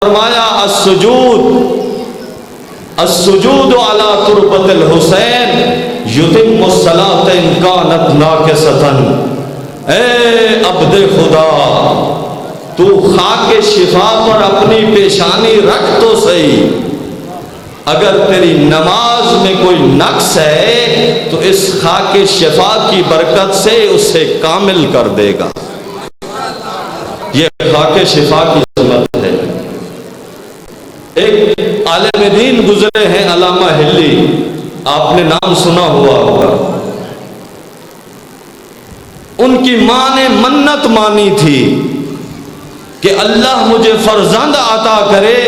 فرمایا السجود علی تربت الحسین یتم الصلاۃ ان کانت ناقصۃ۔ اے عبد خدا، تو خاک شفا پر اپنی پیشانی رکھ تو صحیح، اگر تیری نماز میں کوئی نقص ہے تو اس خاک شفا کی برکت سے اسے کامل کر دے گا۔ یہ خاک شفا کی عظمت ہے۔ ایک عالم دین گزرے ہیں علامہ ہلی، آپ نے نام سنا ہوا ہوگا۔ ان کی ماں نے منت مانی تھی کہ اللہ مجھے فرزند عطا کرے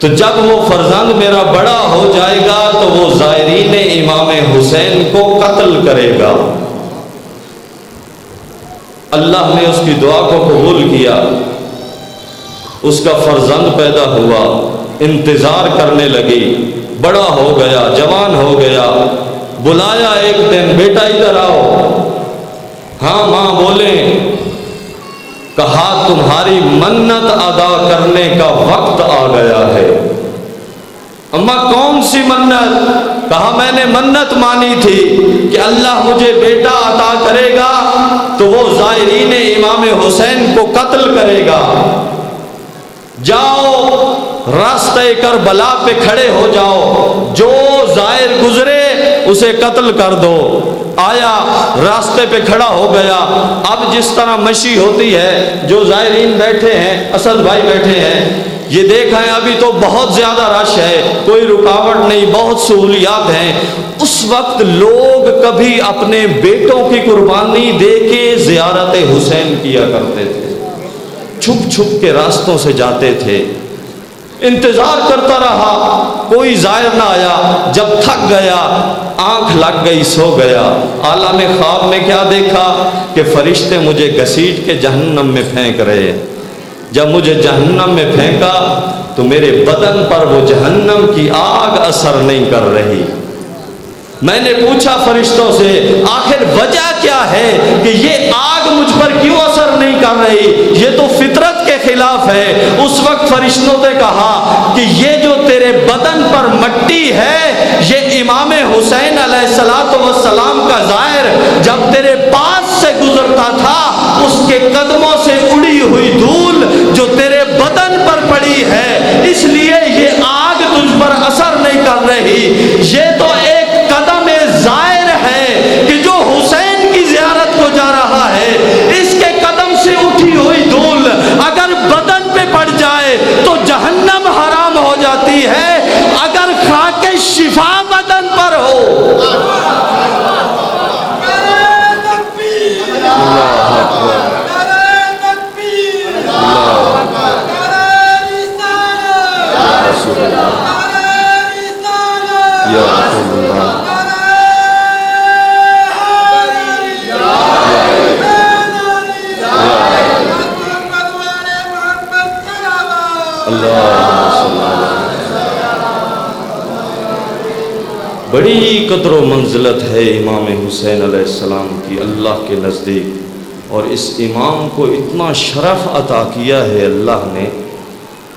تو جب وہ فرزند میرا بڑا ہو جائے گا تو وہ زائرین امام حسین کو قتل کرے گا۔ اللہ نے اس کی دعا کو قبول کیا، اس کا فرزند پیدا ہوا، انتظار کرنے لگی، بڑا ہو گیا، جوان ہو گیا، بلایا ایک دن، بیٹا ادھر آؤ۔ ہاں ماں بولیں۔ کہا تمہاری منت ادا کرنے کا وقت آ گیا ہے۔ اماں کون سی منت؟ کہا میں نے منت مانی تھی کہ اللہ مجھے بیٹا عطا کرے گا تو وہ زائرین امام حسین کو قتل کرے گا۔ جاؤ راستہ کربلا پہ کھڑے ہو جاؤ، جو زائر گزرے اسے قتل کر دو۔ آیا راستے پہ کھڑا ہو گیا۔ اب جس طرح مشی ہوتی ہے، جو زائرین بیٹھے ہیں، اسد بھائی بیٹھے ہیں، یہ دیکھا ہے ابھی تو بہت زیادہ رش ہے، کوئی رکاوٹ نہیں، بہت سہولیات ہیں۔ اس وقت لوگ کبھی اپنے بیٹوں کی قربانی دے کے زیارت حسین کیا کرتے تھے، چھپ چھپ کے راستوں سے جاتے تھے۔ انتظار کرتا رہا، کوئی زائر نہ آیا۔ جب تھک گیا، آنکھ لگ گئی، سو گیا۔ عالم خواب میں کیا دیکھا کہ فرشتے مجھے گھسیٹ کے جہنم میں پھینک رہے ہیں۔ جب مجھے جہنم میں پھینکا تو میرے بدن پر وہ جہنم کی آگ اثر نہیں کر رہی۔ میں نے پوچھا فرشتوں سے آخر وجہ کیا ہے کہ یہ آگ مجھ پر کیوں اثر نہیں کر رہی، یہ تو فطرت کے خلاف ہے۔ اس وقت فرشتوں نے کہا کہ یہ جو تیرے بدن پر مٹی ہے، یہ امام حسین علیہ السلام کا ظاہر جب تیرے پاس سے گزرتا تھا، اس کے قدموں سے اڑی ہوئی دھول جو تیرے بدن پر پڑی ہے، اس لیے یہ آگ تجھ پر اثر نہیں کر رہی۔ یہ تو ایک قدم ظاہر ہے کہ جو حسین کی زیارت کو جا رہا ہے، اس کے قدم سے اٹھی ہوئی دھول اگر بدن پہ پڑ جائے تو جہنم حرام ہو جاتی ہے، اگر خاک شفا بدن پر ہو۔ بڑی قدر و منزلت ہے امام حسین علیہ السلام کی اللہ کے نزدیک، اور اس امام کو اتنا شرف عطا کیا ہے اللہ نے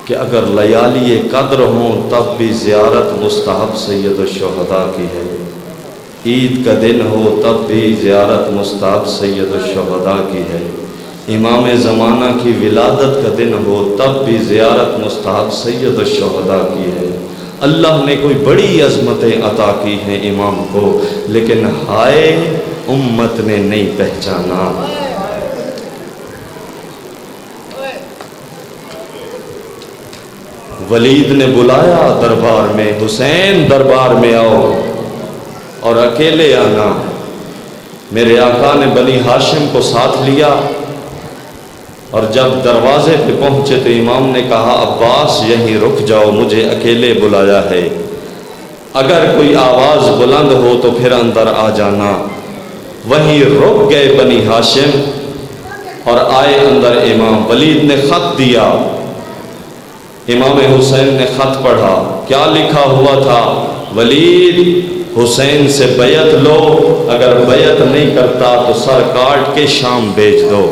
کہ اگر لیالی قدر ہوں تب بھی زیارت مستحب سید الشہداء کی ہے، عید کا دن ہو تب بھی زیارت مستحب سید الشہداء کی ہے، امام زمانہ کی ولادت کا دن ہو تب بھی زیارت مستحب سید الشہداء کی ہے۔ اللہ نے کوئی بڑی عظمتیں عطا کی ہیں امام کو، لیکن ہائے امت نے نہیں پہچانا۔ ولید نے بلایا دربار میں، حسین دربار میں آؤ، اور اکیلے آنا۔ میرے آقا نے بنی ہاشم کو ساتھ لیا، اور جب دروازے پہ پہنچے تو امام نے کہا عباس یہیں رک جاؤ، مجھے اکیلے بلایا ہے، اگر کوئی آواز بلند ہو تو پھر اندر آ جانا۔ وہیں رک گئے بنی ہاشم اور آئے اندر امام۔ ولید نے خط دیا، امام حسین نے خط پڑھا، کیا لکھا ہوا تھا؟ ولید حسین سے بیعت لو، اگر بیعت نہیں کرتا تو سر کاٹ کے شام بھیج دو۔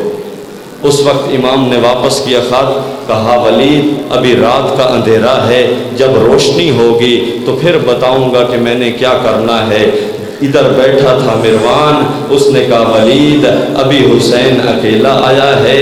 اس وقت امام نے واپس کیا خط، کہا ولید ابھی رات کا اندھیرا ہے، جب روشنی ہوگی تو پھر بتاؤں گا کہ میں نے کیا کرنا ہے۔ ادھر بیٹھا تھا مروان، اس نے کہا ولید ابھی حسین اکیلا آیا ہے،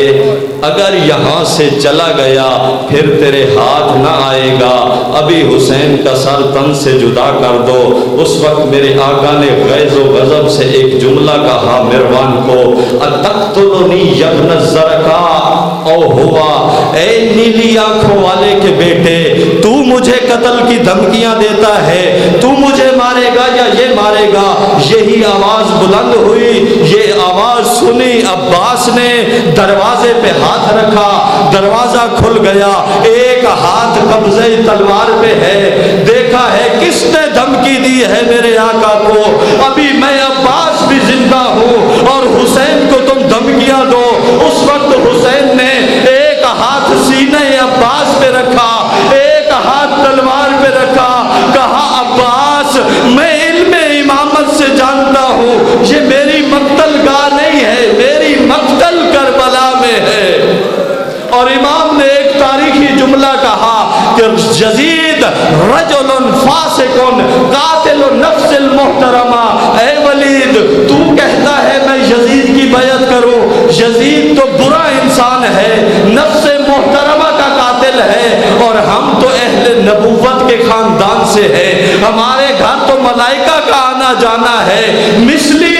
اگر یہاں سے چلا گیا پھر تیرے ہاتھ نہ آئے گا، ابھی حسین کا سر تن سے جدا کر دو۔ اس وقت میرے آقا نے غیظ و غضب سے ایک جملہ کہا مروان کو، اتقتلنی یا ابن الزرقاء او ہوا، اے نیلی آنکھوں والے کے بیٹے، تو مجھے قتل کی دھمکیاں دیتا ہے، تو مجھے مارے گا یا یہ مارے گا؟ یہی آواز بلند ہوئی، یہ آواز سنی، عباس نے دروازے پہ ہاتھ رکھا، دروازہ کھل گیا، ایک ہاتھ قبضہ تلوار پہ ہے، دیکھا ہے کس نے دھمکی دی ہے میرے آقا کو، ابھی میں عباس بھی زندہ ہوں اور حسین کو تم دھمکیاں دو۔ اس وقت حسین نے ایک ہاتھ سینے عباس پہ رکھا، ایک ہاتھ تلوار پہ رکھا، کہا عباس میں علم امامت سے جانتا ہوں، یہ میری مقتل گاہ نہیں ہے، میری مقتل کربلا میں ہے۔ اور امام نے ایک تاریخی جملہ کہا کہ یزید رجل فاسق قاتل نفس المحترمہ، اے ولید تو کہتا ہے میں یزید کی بیعت کروں، یزید تو برا انسان ہے، نفس محترمہ کا قاتل ہے، اور ہم تو اہل نبوت کے خاندان سے ہیں، ہمارے گھر تو ملائکہ کا آنا جانا ہے، مثلی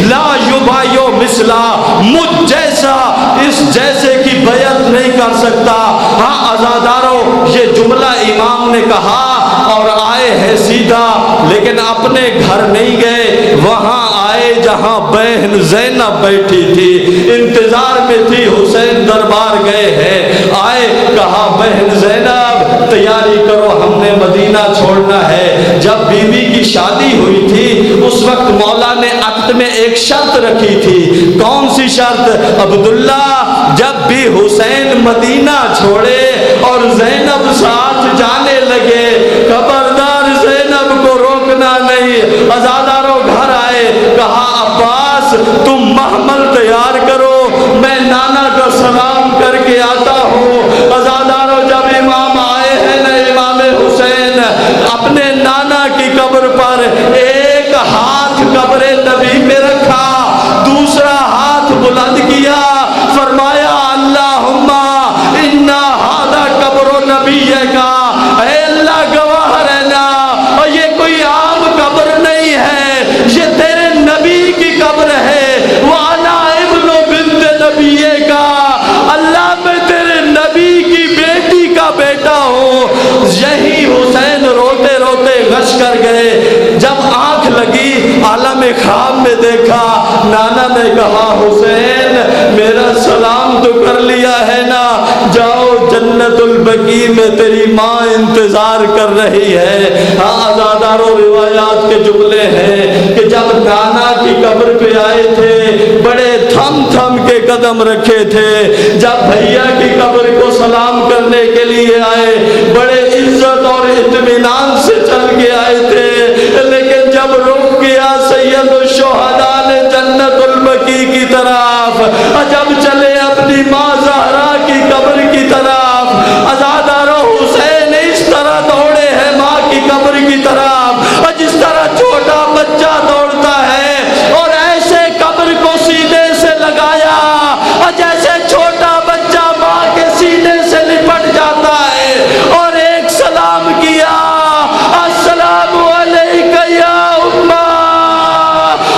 لا یبایو مثلا، مجھ جیسا اس جیسے کی بیعت نہیں کر سکتا۔ ہاں عزادارو، یہ جملہ امام نے کہا اور آئے ہیں سیدھا، لیکن اپنے گھر نہیں گئے، وہاں آئے جہاں بہن زینب بیٹھی تھی، انتظار میں تھی، حسین دربار گئے ہیں، آئے کہا بہن زینب تیاری کرو ہم نے مدینہ چھوڑنا ہے۔ جب بی بی کی شادی ہوئی تھی اس وقت مولا نے عقد میں ایک شرط رکھی تھی، کون سی شرط؟ عبداللہ جب بھی حسین مدینہ چھوڑے اور زینب ساتھ جانے لگے، خبردار زینب کو روکنا نہیں۔ عزاداروں گھر آئے، کہا عباس تم محمل تیار کرو، میں نانا کا سلام کر کے آتا ہوں۔ عزاداروں جب امام آئے ہیں نا، امام حسین اپنے نانا کی قبر پر ایک ہاتھ قبر نبی میں رکھا، دوسرا ہاتھ بلند کیا، فرمایا اللہم انا ھذا قبر نبیک، اے اللہ گواہ رہنا، اور یہ کوئی عام قبر نہیں ہے، یہ تیرے نبی کی قبر ہے، وانا ابن بنت نبیک، اللہ میں تیرے نبی کی بیٹی کا بیٹا ہوں۔ یہی حسین روتے روتے غش کر گئے، جب آنکھ لگی عالم خواب میں دیکھا، نانا نے کہا حسین میرا سلام تو کر لیا ہے نا، جاؤ جنت البقیع میں تیری ماں انتظار کر رہی ہے۔ ہاں عزاداروں روایات کے جملے ہیں کہ جب نانا کی قبر پہ آئے تھے بڑے تھم تھم کے قدم رکھے تھے، جب بھیا کی قبر کو سلام کرنے کے لیے آئے بڑے عزت اور اطمینان سے چل کے آئے تھے، لیکن جب رک گیا سید الشہداء نے جنت البقیع کی طرف، جب چلے اپنی ماں زہرا کی قبر کی طرف، عزاداروں حسین اس طرح دوڑے ہیں ماں کی قبر کی طرف، اور جس طرح چھوٹا بچہ دوڑتا ہے، اور ایسے قبر کو سینے سے لگایا اور جیسے چھوٹا بچہ ماں کے سینے سے لپٹ جاتا ہے، اور ایک سلام کیا، السلام علیکہ یا امہ،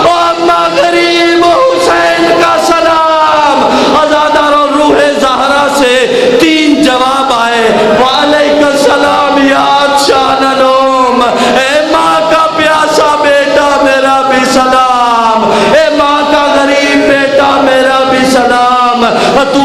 او امہ غریب حسین کا سلام۔ عزاداروں روح زہرا سے 3 جواب آئے، وعلیکہ السلام یا عطشان نوم، اے ماں کا پیاسا بیٹا میرا بھی سلام، اے ماں کا غریب بیٹا میرا بھی سلام، تو